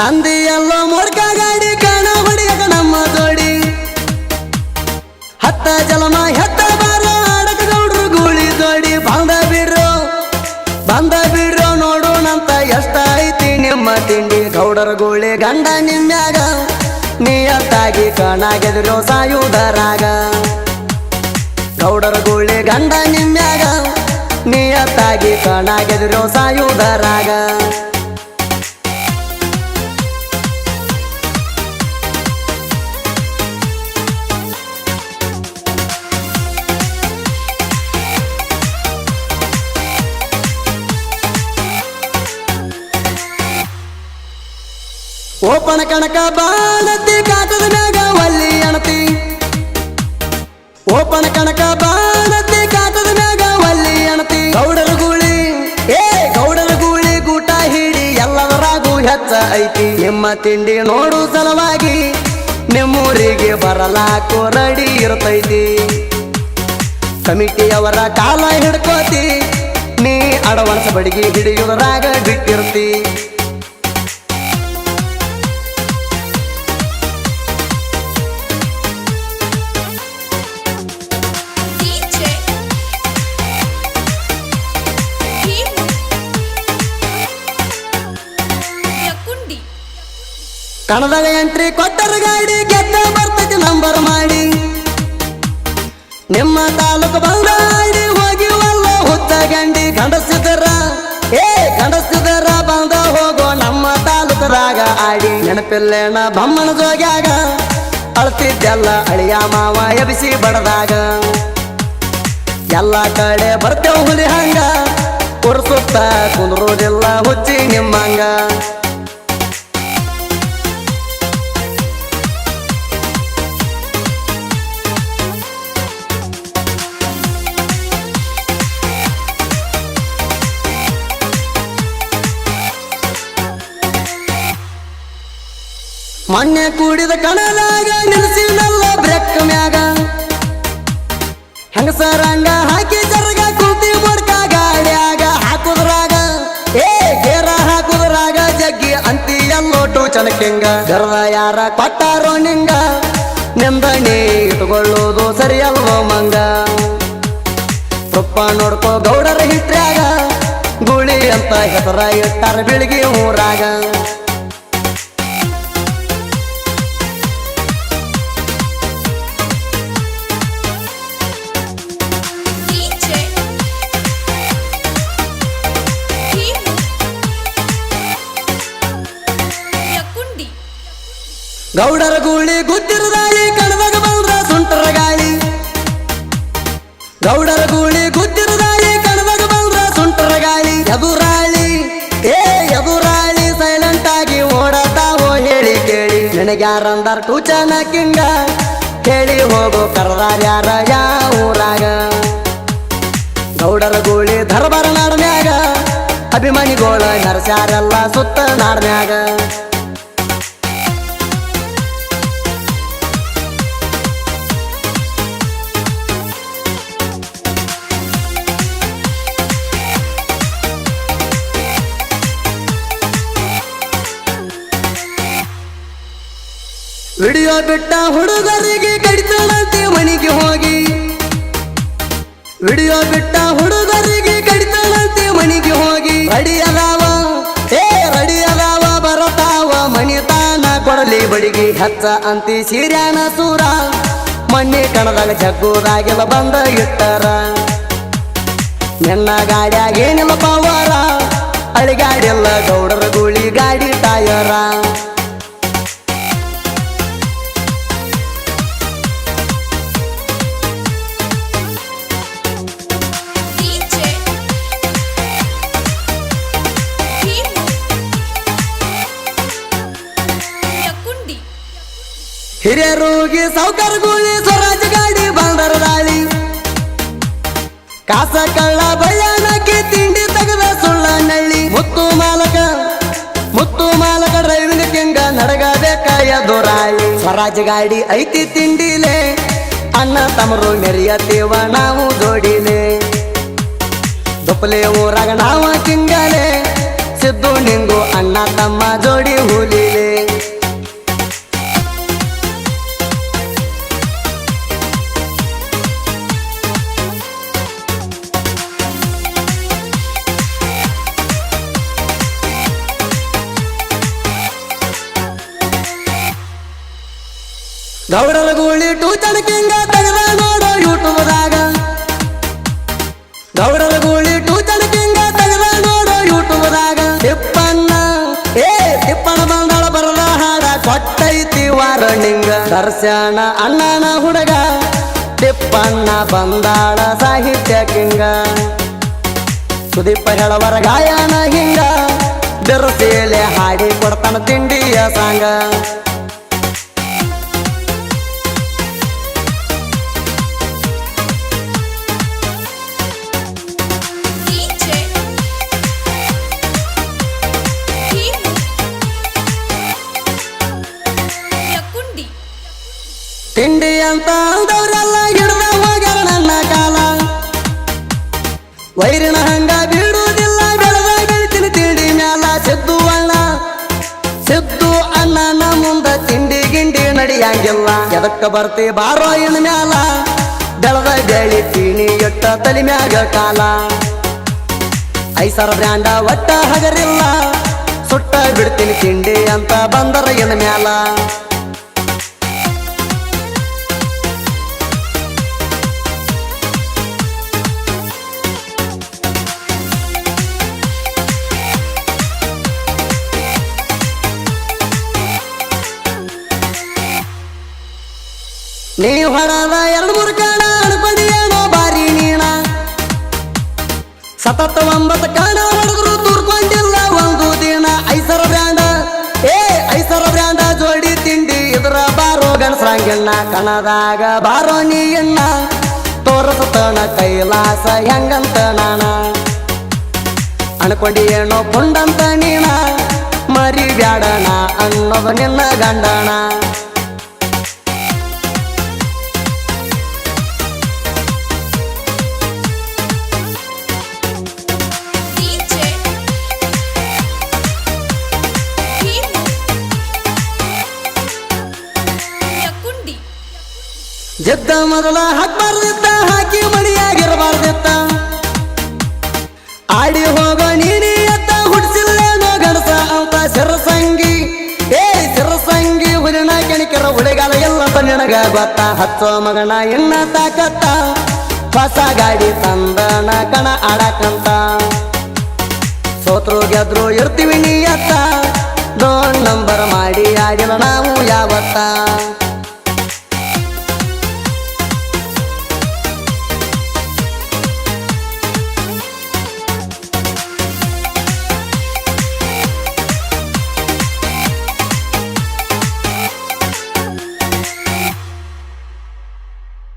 ತಂದಿ ಎಲ್ಲೋ ಮೂರ್ಖ ಗಾಡಿ ಕಾಣ ಹೊಡಿಯಕ ನಮ್ಮ ಜೋಡಿ ಹತ್ತ ಜಲಮ ಹೆತ್ತ ಬಾರ ಆಡಕ ಗೌಡ್ರು ಗೂಳಿ ಜೋಡಿ ಬಂದ ಬಿಡ್ರೋ ನೋಡೋಣಂತ ಎಷ್ಟ ಐತಿ ನಿಮ್ಮ ತಿಂಡಿ ಗೌಡರ ಗೂಳಿ ಗಂಡ ನಿಮ್ಮ್ಯಾಗ ನಿಯತ್ತಾಗಿ ಕಣಾಗೆದಿರೋ ಸಾಯುವುದರಾಗ ಗೌಡರ ಗೂಳಿ ಗಂಡ ನಿಮ್ಮ್ಯಾಗ ನಿಯತ್ತಾಗಿ ಕಣಾಗೆದಿರೋ ಸಾಯುವುದರಾಗ ಓಪಣ ಕಣಕ ಬಾಳತಿ ಕಾಟದ ಮ್ಯಾಗ ಒಲ್ಲಿ ಅಣತಿ ಓಪಣ ಕಣಕ ಬಾಳತಿ ಕಾಟದ ಮ್ಯಾಗ ಒಲ್ಲಿ ಅಣತಿ ಗೌಡರ ಗೂಳಿ ಗೂಟ ಹಿಡಿ ಎಲ್ಲದರಾಗೂ ಹೆಚ್ಚ ಐತಿ ನಿಮ್ಮ ತಿಂಡಿ ನೋಡು ಸಲುವಾಗಿ ನಿಮ್ಮೂರಿಗೆ ಬರಲಾಕೋ ರೆಡಿ ಇರ್ತೈತಿ ಕಮಿಟಿಯವರ ಕಾಲ ಹಿಡ್ಕೋತಿ ನೀ ಅಡವಣಸ ಬಡಿಗೆ ಹಿಡಿಯುವುದರಾಗ ಬಿಟ್ಟಿರ್ತಿ ಕಣದಾಗ ಎಂಟ್ರಿ ಕೊಟ್ಟರ ಗಾಡಿ ಗೆದ್ದ ಬರ್ತೈತಿ ನಂಬರ್ ಮಾಡಿ ನಿಮ್ಮ ತಾಲೂಕು ಬಂದ ಆಡಿ ಹೋಗಿ ಒಲ್ಲ ಹುತ್ತ ಗಂಡಿ ಗಂಡಸಿದರ ಬಂದ ಹೋಗೋ ನಮ್ಮ ತಾಲೂಕದಾಗ ಆಡಿ ನೆನಪಿಲ್ಲೇಣ ಬಮ್ಮನ ಜೋಗ್ಯಾಗ ಅಳ್ತಿದ್ದೆಲ್ಲ ಅಳಿಯ ಮಾವ ಎಬಿಸಿ ಬಡದಾಗ ಎಲ್ಲ ಕಡೆ ಬರ್ತೇವ ಹುಲಿ ಹಂಗ ಕುರ್ಸುತ್ತ ಕುಂದ್ರೋದಿಲ್ಲ ಹುಚ್ಚಿ ನಿಮ್ಮಂಗ ಮೊನ್ನೆ ಕೂಡಿದ ಕಣದಾಗ ನಿಲ್ಸಿನಲ್ಲ ಬ್ರೇಕ್ ಮ್ಯಾಗ ಹೆಂಗಸರಂಗ ಹಾಕಿ ಜರಗ ಕೂತಿ ಬಡ್ಕ ಗಾಡ್ಯಾಗ ಹಾಕುದ್ರಾಗ ಗೇರ ಹಾಕುದ್ರಾಗ ಜಗ್ಗಿ ಅಂತಿ ಎಲ್ಲೋಟು ಚನಕಿಂಗ ಗರ್ವ ಯಾರ ಕೊಟ್ಟಾರೋ ನಿಂಗ ನಿಂದಣಿ ಇಟ್ಕೊಳ್ಳೋದು ಸರಿಯಲ್ವೋ ಮಂಗ ತುಪ್ಪ ನೋಡ್ಕೋ ಗೌಡರ ಹಿಟ್ರ್ಯಾಗ ಗುಳಿ ಅಂತ ಹೆಸರ ಇಟ್ಟಾರ ಬೆಳಗಿ ಊರಾಗ ಗೌಡರ ಗೂಳಿ ಗುದ್ದಿರದಾಳಿ ಕಣದಾಗ ಬಂದ್ರ ಸುಂಟರ ಗಾಳಿ ಗೌಡರ ಗೂಳಿ ಗುದ್ದಿರದಾಳಿ ಕಣದಾಗ ಬಂದ್ರ ಸುಂಟರ ಗಾಳಿ ಎದುರಾಳಿ ಸೈಲೆಂಟ್ ಆಗಿ ಓಡತಾವೋ ಹೇಳಿ ಕೇಳಿ ನನಗ್ಯಾರಂದಾರ ಟೂಚನ ಕಿಂಗ ಹೇಳಿ ಹೋಗೋ ಕರ್ದಾರ್ಯಾರ ಯಾವ ಊರಾಗ ಗೌಡರ ಗೂಳಿ ದರ್ಬಾರ ನಾಡ್ನ್ಯಾಗ ಅಭಿಮಾನಿಗೋಳ ನರಸ್ಯಾರೆಲ್ಲ ಸುತ್ತ ನಾಡ್ನ್ಯಾಗ ವಿಡಿಯೋ ಬಿಟ್ಟ ಹುಡುಗರಿಗೆ ಕಡಿತಾಳಂತೆ ಮನಿಗೆ ಹೋಗಿ ವಿಡಿಯೋ ಬಿಟ್ಟ ಹುಡುಗರಿಗೆ ಕಡಿತಾಳಂತೆ ಮನಿಗೆ ಹೋಗಿ ರೆಡಿ ಅದಾವ ಬರತಾವ ಮನಿತಾನ ಕೊಡಲಿ ಬಡಿಗೆ ಹಚ್ಚ ಅಂತಿ ಸೀರ್ಯಾನ ಸೂರ ಮಣ್ಣಿ ಕಣದಾಗ ಜಗ್ಗುದಾಗೆಲ್ಲ ಬಂದ ಇಟ್ಟಾರ ನಿನ್ನ ಗಾಡ್ಯಾಗ ಏನಿಲ್ಲ ಪವಾರ ಅಳಿಗಾಡಿಲ್ಲ ಗೌಡರ ಗೂಳಿ ಗಾಡಿ ಟಯರ ಹಿರಿಯರೋಗಿ ಸೌಕರ್ ಗೂಳಿ ಸ್ವರಾಜ್ ಗಾಡಿ ಬಂದರ ದಾಳಿ ಕಾಸ ಕಳ್ಳ ಬಯ್ಯಾನಕ್ಕೆ ತಿಂಡಿ ತೆಗೆದ ಸುಳ್ಳ ನಳ್ಳಿ ಮುತ್ತು ಮಾಲಕ ಡ್ರೈವಿಂಗ್ ಕಿಂಗ ನಡಗಬೇಕ ಎದುರಾಳಿ ಸ್ವರಾಜ್ ಗಾಡಿ ಐತಿ ತಿಂಡಿಲೆ ಅಣ್ಣ ತಮರು ಮೆರಿಯತೇವ ನಾವು ಜೋಡಿಲೆ ದುಪ್ಪಲೆ ಊರಾಗ ನಾವ ಕಿಂಗಲೆ ಸಿದ್ದು ನಿಂಗು ಅಣ್ಣ ತಮ್ಮ ಜೋಡಿ ಹುಲಿಲೆ ಗೌಡರ ಗೂಳಿ ಟೂ ಚಣಕಿಂಗ ತೆಗೆದ ನೋಡೋ ಯೂಟ್ಯೂಬ್ದಾಗ ಗೌಡರ ಗೂಳಿ ಟೂ ಚಣಕಿಂಗ ತೆಗೆದ ನೋಡೋ ಯೂಟ್ಯೂಬ್ದಾಗ ತಿಪ್ಪಣ್ಣ ಬಂದಳ ಬರದ ಹಾಡ ಕೊಟ್ಟೈತಿ ವಾರಣಿಂಗ ದರ್ಶನ ಅಣ್ಣನ ಹುಡುಗ ತಿಪ್ಪಣ್ಣ ಬಂದಾಳ ಸಾಹಿತ್ಯ ಕಿಂಗ ಸುದೀಪ ಹೇಳವರ ಗಾಯನ ಹಿಂಗ ಬೆರಸೇಲೆ ಹಾಡಿ ಕೊಡ್ತಾನ ತಿಂಡಿಯ ಸಾಂಗ ತಿಂಡಿ ಅಂತ ಅಂದವ್ರೆಲ್ಲ ಹಿಡ್ದ ಹೋಗ್ಯಾರ ನನ್ನ ಕಾಲ ವೈರಿನ ಹಂಗ ಬಿಡುವುದಿಲ್ಲ ಬೆಳೆದ ಬೆಳಿತೀನಿ ತಿಂಡಿ ಮ್ಯಾಲ ಸಿದ್ದು ಅಣ್ಣನ ಮುಂದ ತಿಂಡಿ ಗಿಂಡಿ ನಡಿಯಂಗಿಲ್ಲ ಎದಕ್ಕ ಬರ್ತಿ ಬಾರೋ ಇನ್ ಮ್ಯಾಲ ಬೆಳೆದ ಬೆಳಿತೀನಿ ಎಟ್ಟ ತಲಿ ಮ್ಯಾಗ ಕಾಲ ಐಸರ ಬ್ರ್ಯಾಂಡ ಒಟ್ಟ ಹಗರಿಲ್ಲ ಸುಟ್ಟ ಬಿಡ್ತೀನಿ ತಿಂಡಿ ಅಂತ ಬಂದರ ಇನ್ ಮ್ಯಾಲ ನೀ ಹೊರದ 2-3 ಕಣ ಅನ್ಕೊಂಡಿಯೇನೋ ಬಾರಿ ನೀಣ ಸತತ 9 ಕಣ ಹೊಡೆದ್ರು ತೂರ್ಕೊಂಡಿಲ್ಲ ಒಂದು ದಿನ ಐಸರ ಬ್ರ್ಯಾಂಡ ಜೋಡಿ ತಿಂಡಿ ಇದ್ರ ಬಾರೋ ಗಣಸ್ರಂಗಿಣ್ಣ ಕಣದಾಗ ಬಾರೋ ನೀಯಣ್ಣ ತೋರಸತನ ಕೈಲಾಸ ಹೆಂಗಂತ ನಾಣ ಅನ್ಕೊಂಡಿಯೇನೋ ಪುಂಡಂತ ನೀಣ ಮರಿ ಬ್ಯಾಡಣ ಅನ್ನೋದು ನಿನ್ನ ಗಂಡಣ ಜದ್ದ ಮೊದಲ ಹಾಕ್ಬಾರ್ದಿತ್ತ ಹಾಕಿ ಮಣಿಯಾಗಿರಬಾರ್ದಿತ್ತ ಆಡಿ ಹೋಗೋ ನೀನಿ ಎತ್ತ ಹುಡ್ಸಿಲ್ಲೇನೋ ಗಣಸ ಅಂತ ಸಿರಸಂಗಿ ಹುಲಿನ ಕೆಣಿಕೆರ ಹುಡುಗಾಲ ಎಲ್ಲ ನಿನಗ ಗೊತ್ತ ಹಚ್ಚೋ ಮಗನ ಎನ್ನ ತಾಕತ್ತ ಹೊಸ ಗಾಡಿ ತಂದನ ಕಣ ಆಡಕಂತ ಸೋತ್ರು ಗೆದ್ರು ಇರ್ತೀವಿ ನೀ ಎತ್ತ 2 ನಂಬರ್ ಮಾಡಿ ಆಡಿಲ್ಲ ನಾವು ಯಾವತ್ತ